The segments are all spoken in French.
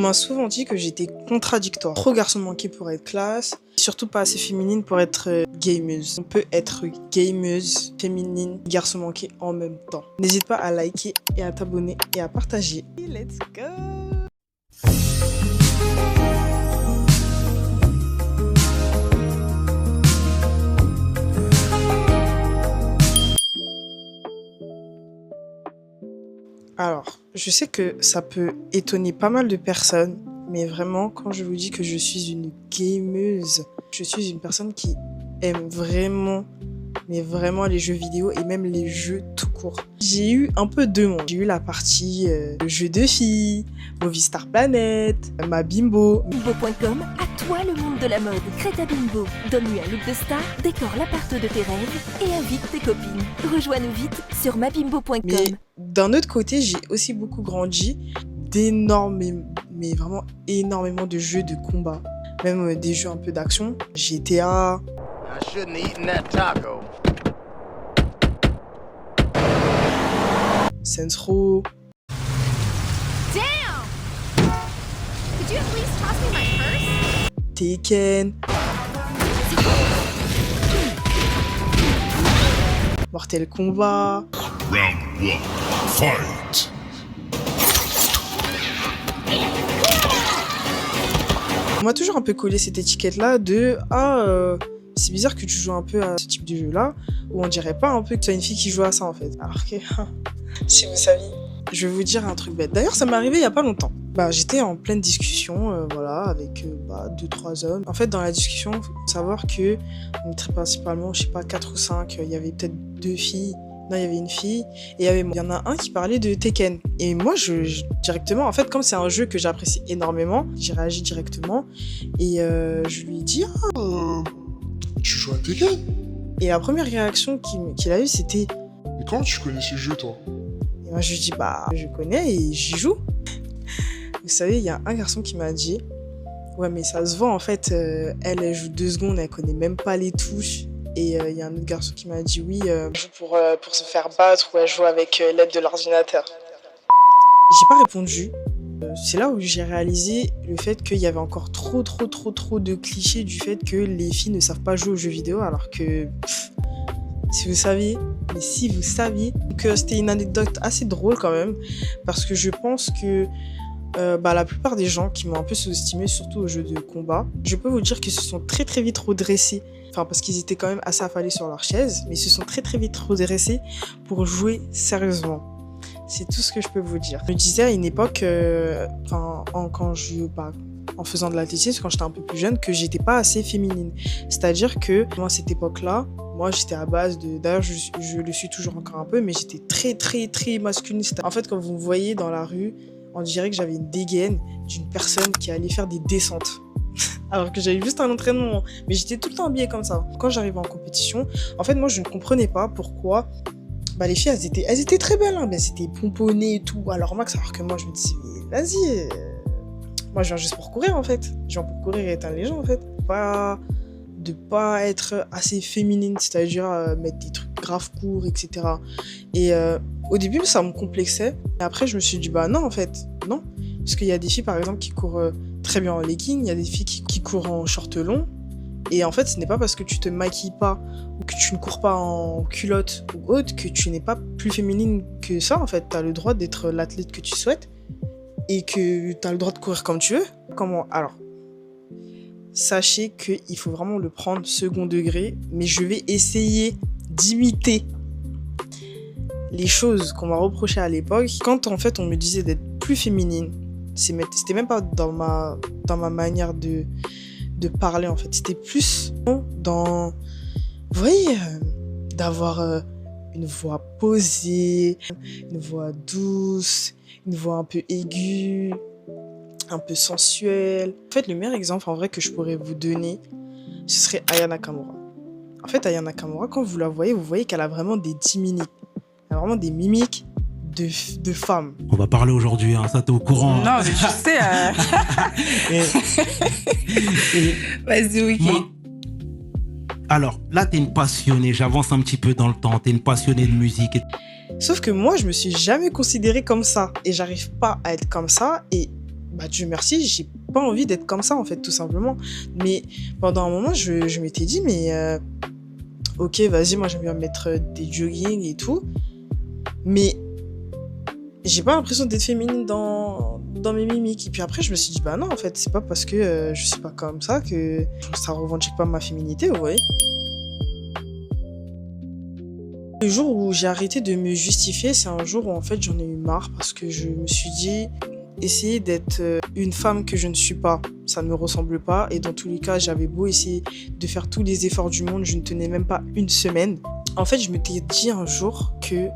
On m'a souvent dit que j'étais contradictoire. Trop garçon manqué pour être classe, surtout pas assez féminine pour être gameuse. On peut être gameuse, féminine, garçon manqué en même temps. N'hésite pas à liker et à t'abonner et à partager. Let's go! Alors, je sais que ça peut étonner pas mal de personnes, mais vraiment, quand je vous dis que je suis une gameuse, je suis une personne qui aime vraiment, mais vraiment les jeux vidéo et même les jeux tout court. J'ai eu un peu deux mondes. J'ai eu la partie jeux de filles, Movistar Planet, ma bimbo. Bimbo.com, à toi le monde de la mode. Crée ta bimbo, donne-lui un look de star, décore l'appart de tes rêves et invite tes copines. Rejoins-nous vite sur mabimbo.com. Mais d'un autre côté, j'ai aussi beaucoup grandi mais vraiment énormément de jeux de combat. Même des jeux un peu d'action. GTA. I shouldn't have eaten that taco. Saints Row. Damn! Could you at least toss me my purse? Tekken. Mortal Kombat. Round 1, fight! On m'a toujours un peu collé cette étiquette-là de c'est bizarre que tu joues un peu à ce type de jeu-là, où on dirait pas un peu que tu es une fille qui joue à ça en fait. Alors que, si vous saviez, je vais vous dire un truc bête. D'ailleurs, ça m'est arrivé il y a pas longtemps. J'étais en pleine discussion, avec 2-3 hommes. En fait, dans la discussion, faut savoir que on était principalement, je sais pas, 4 ou 5. Il y avait peut-être 2 filles. Non, il y avait une fille et il y en a un qui parlait de Tekken. Et moi, directement, en fait, comme c'est un jeu que j'apprécie énormément, j'ai réagi directement et je lui ai dit Tu joues à Tekken? Et la première réaction qu'il a eue, c'était Mais comment tu connais ce jeu, toi? et moi, je lui ai dit je connais et j'y joue. Vous savez, il y a un garçon qui m'a dit ouais, mais ça se voit en fait, elle joue 2 secondes, elle connaît même pas les touches. Et il y a un autre garçon qui m'a dit oui, elle joue pour se faire battre ou elle joue avec l'aide de l'ordinateur. J'ai pas répondu. C'est là où j'ai réalisé le fait qu'il y avait encore trop de clichés du fait que les filles ne savent pas jouer aux jeux vidéo, alors que si vous saviez, que c'était une anecdote assez drôle quand même, parce que je pense que la plupart des gens qui m'ont un peu sous-estimé, surtout aux jeux de combat, je peux vous dire qu'ils se sont très vite redressés. Enfin, parce qu'ils étaient quand même assez affalés sur leur chaise, mais ils se sont très vite redressés pour jouer sérieusement. C'est tout ce que je peux vous dire. Je me disais à une époque, en faisant de l'athlétisme, quand j'étais un peu plus jeune, que j'étais pas assez féminine. C'est-à-dire que, moi, à cette époque-là, moi, j'étais à base de... D'ailleurs, je le suis toujours encore un peu, mais j'étais très masculine. En fait, quand vous me voyez dans la rue, on dirait que j'avais une dégaine d'une personne qui allait faire des descentes. Alors que j'avais juste un entraînement, mais j'étais tout le temps habillée comme ça. Quand j'arrivais en compétition, en fait, moi, je ne comprenais pas pourquoi les filles, elles étaient très belles, hein. Elles étaient pomponnées et tout, alors max, alors que moi, je me disais, mais vas-y, moi, je viens juste pour courir, en fait. Je viens pour courir et éteindre les gens, en fait. De pas être assez féminine, c'est-à-dire mettre des trucs grave courts, etc. Et au début, ça me complexait. Et après, je me suis dit, non, en fait, non. Parce qu'il y a des filles, par exemple, qui courent très bien en legging, il y a des filles qui courent en short long. Et en fait, ce n'est pas parce que tu te maquilles pas ou que tu ne cours pas en culotte ou autre que tu n'es pas plus féminine que ça. En fait, tu as le droit d'être l'athlète que tu souhaites et que tu as le droit de courir comme tu veux. Alors, sachez qu'il faut vraiment le prendre second degré, mais je vais essayer d'imiter les choses qu'on m'a reprochées à l'époque. Quand en fait on me disait d'être plus féminine, c'était même pas dans ma manière de parler en fait, c'était plus dans, vous voyez, d'avoir une voix posée, une voix douce, une voix un peu aiguë, un peu sensuelle. En fait, le meilleur exemple en vrai que je pourrais vous donner, ce serait Aya Nakamura. En fait, Aya Nakamura, quand vous la voyez, vous voyez qu'elle a vraiment des mimiques. Elle a vraiment des mimiques de femme. On va parler aujourd'hui, hein, ça t'es au courant. Non, mais tu sais. Vas-y, oui. Alors, là, t'es une passionnée, j'avance un petit peu dans le temps, t'es une passionnée de musique. Sauf que moi, je me suis jamais considérée comme ça. Et j'arrive pas à être comme ça. Et bah Dieu merci, j'ai pas envie d'être comme ça en fait, tout simplement. Mais pendant un moment, je m'étais dit, mais ok, vas-y, moi j'aime bien mettre des jogging et tout, mais j'ai pas l'impression d'être féminine dans mes mimiques. Et puis après, je me suis dit, bah non, en fait, c'est pas parce que je suis pas comme ça que ça revendique pas ma féminité, vous voyez. Le jour où j'ai arrêté de me justifier, c'est un jour où en fait j'en ai eu marre parce que je me suis dit, essayer d'être une femme que je ne suis pas, ça ne me ressemble pas. Et dans tous les cas, j'avais beau essayer de faire tous les efforts du monde, je ne tenais même pas une semaine. En fait, je m'étais dit un jour que,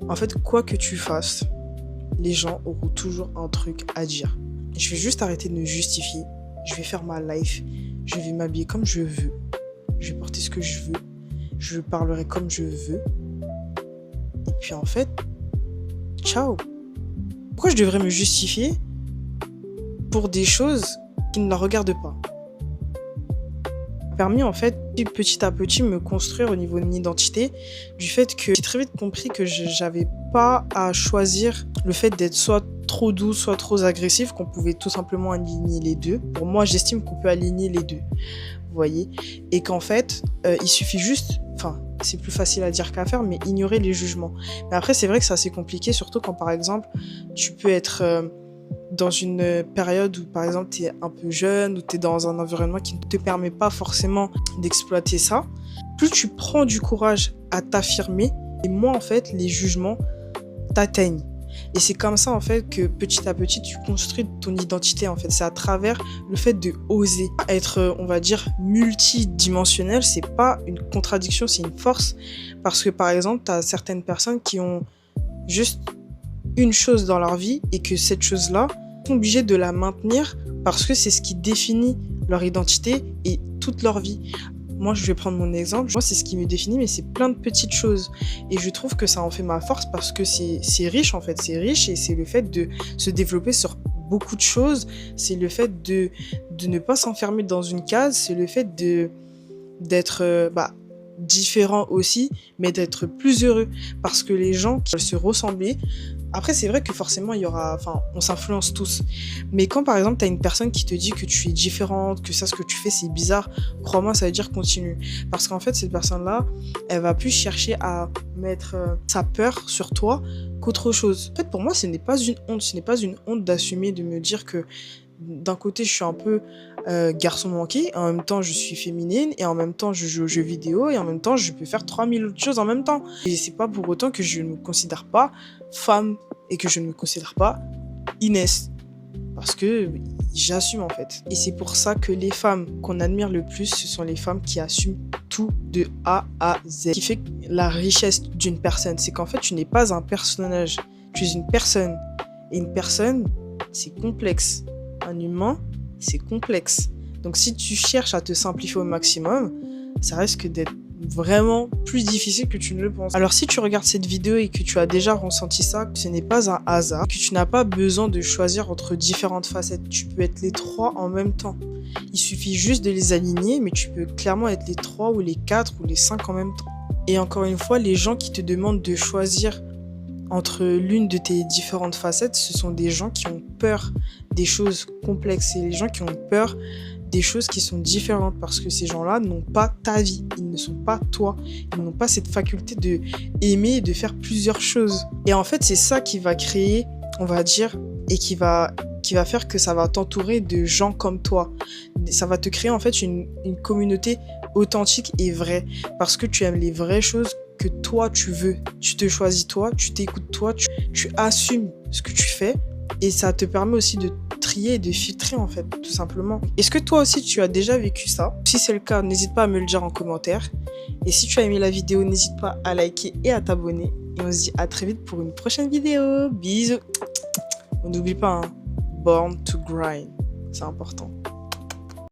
en fait, quoi que tu fasses, les gens auront toujours un truc à dire. Je vais juste arrêter de me justifier. Je vais faire ma life. Je vais m'habiller comme je veux. Je vais porter ce que je veux. Je parlerai comme je veux. Et puis en fait, ciao. Pourquoi je devrais me justifier pour des choses qui ne la regardent pas? Permis en fait petit à petit me construire au niveau de mon identité, du fait que j'ai très vite compris que j'avais pas à choisir le fait d'être soit trop douce, soit trop agressive, qu'on pouvait tout simplement aligner les deux. Pour moi, j'estime qu'on peut aligner les deux, vous voyez, et qu'en fait, il suffit juste, enfin, c'est plus facile à dire qu'à faire, mais ignorer les jugements. Mais après, c'est vrai que c'est assez compliqué, surtout quand, par exemple, tu peux être dans une période où, par exemple, tu es un peu jeune, ou tu es dans un environnement qui ne te permet pas forcément d'exploiter ça. Plus tu prends du courage à t'affirmer, et moins, en fait, les jugements t'atteignent. Et c'est comme ça, en fait, que petit à petit, tu construis ton identité, en fait. C'est à travers le fait de oser. Être, on va dire, multidimensionnel, c'est pas une contradiction, c'est une force. Parce que, par exemple, tu as certaines personnes qui ont juste une chose dans leur vie et que cette chose-là, ils sont obligés de la maintenir parce que c'est ce qui définit leur identité et toute leur vie. Moi, je vais prendre mon exemple. Moi, c'est ce qui me définit, mais c'est plein de petites choses. Et je trouve que ça en fait ma force parce que c'est riche, en fait. C'est riche et c'est le fait de se développer sur beaucoup de choses. C'est le fait de ne pas s'enfermer dans une case. C'est le fait d'être différent aussi, mais d'être plus heureux. Parce que les gens qui veulent se ressembler, après, c'est vrai que forcément, on s'influence tous. Mais quand, par exemple, t'as une personne qui te dit que tu es différente, que ça, ce que tu fais, c'est bizarre, crois-moi, ça veut dire continue. Parce qu'en fait, cette personne-là, elle va plus chercher à mettre sa peur sur toi qu'autre chose. En fait, pour moi, ce n'est pas une honte. Ce n'est pas une honte d'assumer, de me dire que d'un côté, je suis un peu garçon manqué, en même temps, je suis féminine, et en même temps, je joue aux jeux vidéo, et en même temps, je peux faire 3000 autres choses en même temps. Et c'est pas pour autant que je ne me considère pas femme et que je ne me considère pas Inès. Parce que j'assume, en fait. Et c'est pour ça que les femmes qu'on admire le plus, ce sont les femmes qui assument tout de A à Z. Ce qui fait la richesse d'une personne, c'est qu'en fait, tu n'es pas un personnage, tu es une personne. Et une personne, c'est complexe. Un humain, c'est complexe. Donc si tu cherches à te simplifier au maximum, ça risque d'être vraiment plus difficile que tu ne le penses. Alors si tu regardes cette vidéo et que tu as déjà ressenti ça, ce n'est pas un hasard, que tu n'as pas besoin de choisir entre différentes facettes. Tu peux être les trois en même temps. Il suffit juste de les aligner, mais tu peux clairement être les 3 ou les 4 ou les 5 en même temps. Et encore une fois, les gens qui te demandent de choisir entre l'une de tes différentes facettes, ce sont des gens qui ont peur des choses complexes et les gens qui ont peur des choses qui sont différentes parce que ces gens-là n'ont pas ta vie, ils ne sont pas toi, ils n'ont pas cette faculté de aimer et de faire plusieurs choses. Et en fait, c'est ça qui va créer, on va dire, et qui va faire que ça va t'entourer de gens comme toi. Ça va te créer en fait une communauté authentique et vraie parce que tu aimes les vraies choses que toi tu veux. Tu te choisis toi, tu t'écoutes toi, tu assumes ce que tu fais et ça te permet aussi de trier et de filtrer en fait, tout simplement. Est-ce que toi aussi tu as déjà vécu ça? Si c'est le cas, n'hésite pas à me le dire en commentaire. Et si tu as aimé la vidéo, n'hésite pas à liker et à t'abonner. Et on se dit à très vite pour une prochaine vidéo. Bisous. On n'oublie pas, hein, born to grind. C'est important.